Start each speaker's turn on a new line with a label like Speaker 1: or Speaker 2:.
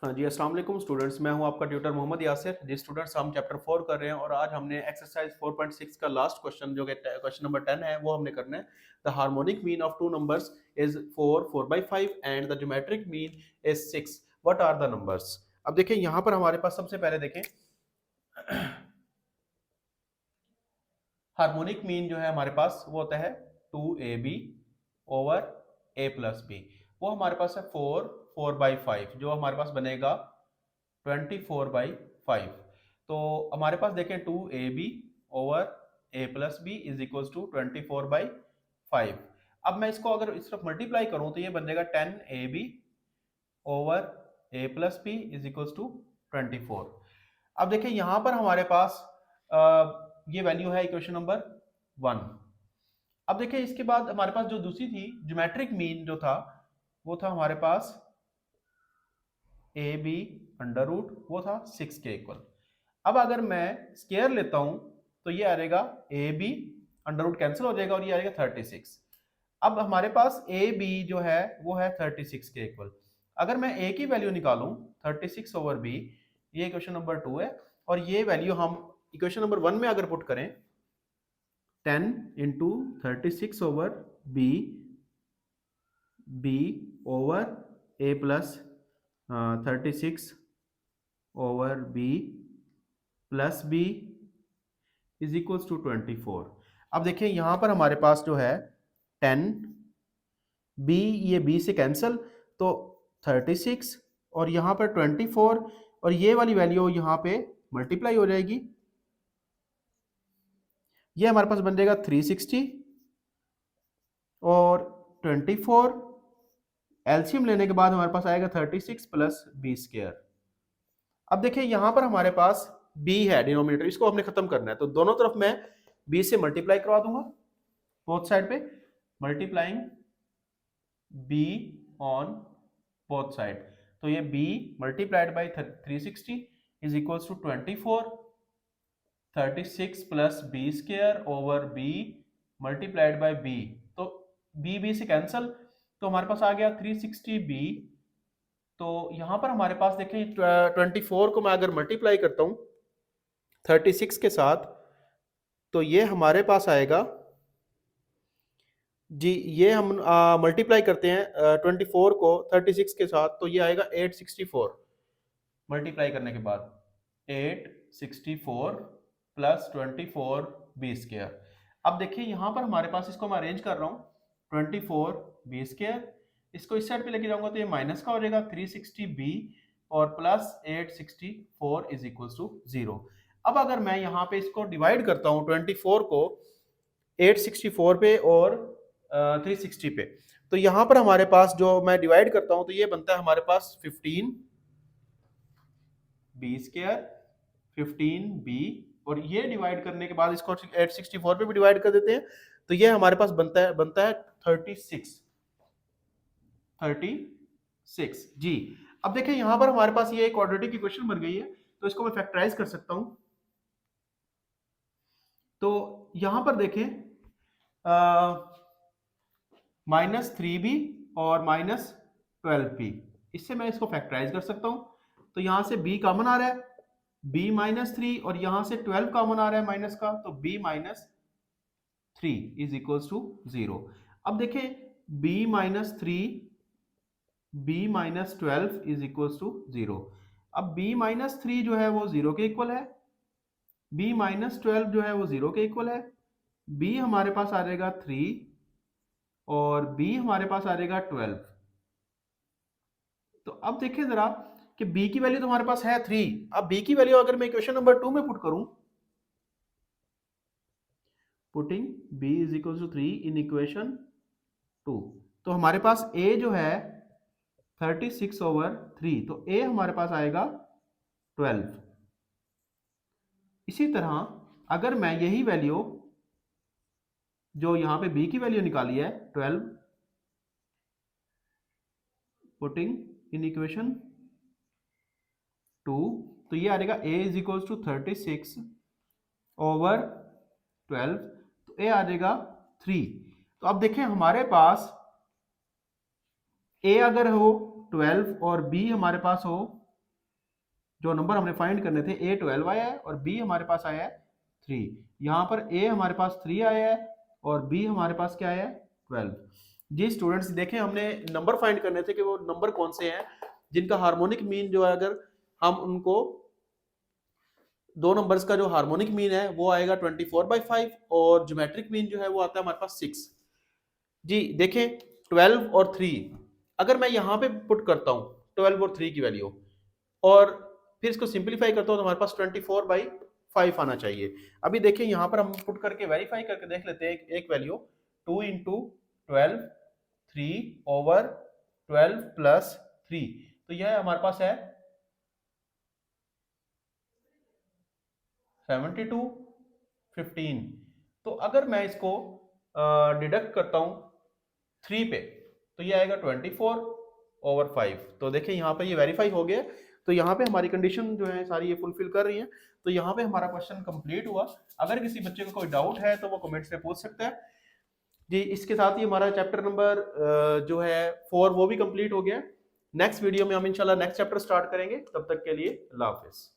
Speaker 1: हाँ जी, अस्सलाम वालेकुम स्टूडेंट्स। मैं हूं आपका ट्यूटर मोहम्मद यासिर। जी स्टूडेंट्स, हम चैप्टर 4 कर रहे हैं और आज हमने एक्सरसाइज 4.6 का लास्ट क्वेश्चन जो कि क्वेश्चन नंबर 10 है वो हमने करना है। The harmonic mean of two numbers is 4, 4/5 and the geometric mean is 6। What are the numbers? अब देखिए यहाँ पर हमारे पास सबसे पहले देखें हार्मोनिक मीन जो है हमारे पास वो होता है 2ab over a plus B. वो हमारे पास है 4, 4/5 जो हमारे पास बनेगा 24/5। तो हमारे पास देखें 2ab over a plus b is equal to 24/5। अब मैं इसको अगर इस तरफ मल्टीप्लाई करूं तो ये बनेगा 10ab over a plus b is equal to 24। अब देखिए यहां पर हमारे पास ये वैल्यू है इक्वेशन नंबर 1। अब देखिए इसके बाद हमारे पास जो दूसरी थी ज्योमेट्रिक मीन जो था वो था हमारे पास ए बी अंडर रूट, वो था 6 के इक्वल। अब अगर मैं स्केयर लेता हूं तो ये आ जाएगा a b under root cancel हो जाएगा और ये आ जाएगा 36। अब हमारे पास ए बी जो है वो है 36 के इक्वल। अगर मैं ए की वैल्यू निकालूं 36 ओवर बी, ये इक्वेशन नंबर 2 है, और ये वैल्यू हम इक्वेशन नंबर 1 में अगर पुट करें 10 into 36 over b, b over a plus 36 over b plus b is equals to 24। अब देखिए यहां पर हमारे पास जो है 10 बी, ये बी से कैंसल तो 36 और यहाँ पर 24 और ये वाली वैल्यू यहाँ पे मल्टीप्लाई हो जाएगी। ये हमारे पास बन जाएगा 360 और 24 एलसीएम लेने के बाद हमारे पास आएगा 36 प्लस बी स्क्वायर। अब देखिए यहां पर हमारे पास b है डिनोमिनेटर, इसको हमने खत्म करना है तो दोनों तरफ मैं b से मल्टीप्लाई करवा दूंगा बोथ साइड पे, multiplying b on both side. तो ये b multiplied by 360 is equals to 24, 36 plus b square over b multiplied by b। तो b से कैंसल तो हमारे पास आ गया 360b। तो यहां पर हमारे पास देखें 24 को मैं अगर मल्टीप्लाई करता हूं 36 के साथ तो ये हमारे पास आएगा जी, ये हम मल्टीप्लाई करते हैं 24 को 36 के साथ तो ये आएगा 864। मल्टीप्लाई करने के बाद 864 प्लस 24 बी स्क्वायर। अब देखिए यहां पर हमारे पास इसको मैं अरेंज कर रहा हूं 24 बी स्क्वायर, इसको इस साइड पे लेके जाऊंगा तो ये माइनस का हो जाएगा 360 बी और प्लस 864 इज इक्वल टू 0। अब अगर मैं यहाँ पे इसको डिवाइड करता हूँ 24 को 864 पे और 360 पे, तो यहाँ पर हमारे पास जो मैं डिवाइड करता हूँ तो ये बनता है हमारे पास 15 बी स्क्वायर 15 बी, और ये डिवाइड करने के बाद इसको 864 पे भी डिवाइड कर देते हैं तो ये हमारे पास बनता है 36 जी। अब देखिए यहां पर हमारे पास ये एक क्वाड्रेटिक इक्वेशन बन गई है तो इसको मैं फैक्टराइज कर सकता हूं। तो यहां पर देखें -3b और -12p, इससे मैं इसको फैक्टराइज कर सकता हूं। तो यहां से b कॉमन आ रहा है, b -3 और यहां से 12 कॉमन आ रहा है माइनस का, तो b -3 इज इक्वल्स टू 0। अब देखें b -3 b -12 is equals to 0। अब b -3 जो है वो 0 के इक्वल है, b -12 जो है वो 0 के इक्वल है, b हमारे पास आ जाएगा 3 और b हमारे पास आ जाएगा 12। तो अब देखिए जरा कि b की वैल्यू तो हमारे पास है 3। अब b की वैल्यू अगर मैं इक्वेशन नंबर 2 में पुट करूं, putting b is equal to 3 in equation 2, तो हमारे पास a जो है 36 ओवर 3, तो a हमारे पास आएगा 12। इसी तरह अगर मैं यही वैल्यू जो यहां पे b की वैल्यू निकाली है 12, पुटिंग इन इक्वेशन 2, तो ये आ जाएगा a is equal to 36 over 12, तो a आ जाएगा 3। तो अब देखें हमारे पास a अगर हो 12 और b हमारे पास हो जो नंबर हमने फाइंड करने थे, ए 12 आया है और बी हमारे पास आया है 3। यहाँ पर ए हमारे पास 3 आया है और बी हमारे पास क्या आया है 12। जी स्टूडेंट्स देखें, हमने नंबर फाइंड करने थे कि वो नंबर कौन से हैं जिनका हार्मोनिक मीन जो है, अगर हम उनको दो नंबर्स का जो हार्मोनिक मीन है वो आएगा 24/5 और ज्योमेट्रिक मीन जो है वो आता है हमारे पास 6। जी देखें 12 और 3, अगर मैं यहाँ पे पुट करता हूँ 12 और 3 की वैल्यू और फिर इसको सिंपलीफाई करता हूँ तो हमारे पास 24/5 आना चाहिए। अभी देखिए यहाँ पर हम पुट करके वेरीफाई करके देख लेते हैं एक वैल्यू, 2 इंटू 12 3 ओवर 12 प्लस 3, तो यह हमारे पास है 72 15। तो अगर मैं इसको डिडक्ट करता हूं 3 पे तो ये आएगा 24/5। तो देखिए यहाँ पे ये वेरीफाई हो गया, तो यहाँ पे हमारी कंडीशन जो है सारी ये फुलफिल कर रही है। तो यहाँ पे हमारा क्वेश्चन कंप्लीट हुआ। अगर किसी बच्चे को कोई डाउट है तो वो कमेंट्स में पूछ सकता है। जी इसके साथ ही हमारा चैप्टर नंबर जो है 4 वो भी कंप्लीट हो गया। नेक्स्ट वीडियो में हम इंशाल्लाह नेक्स्ट चैप्टर स्टार्ट करेंगे। तब तक के लिए अल्लाह हाफिज।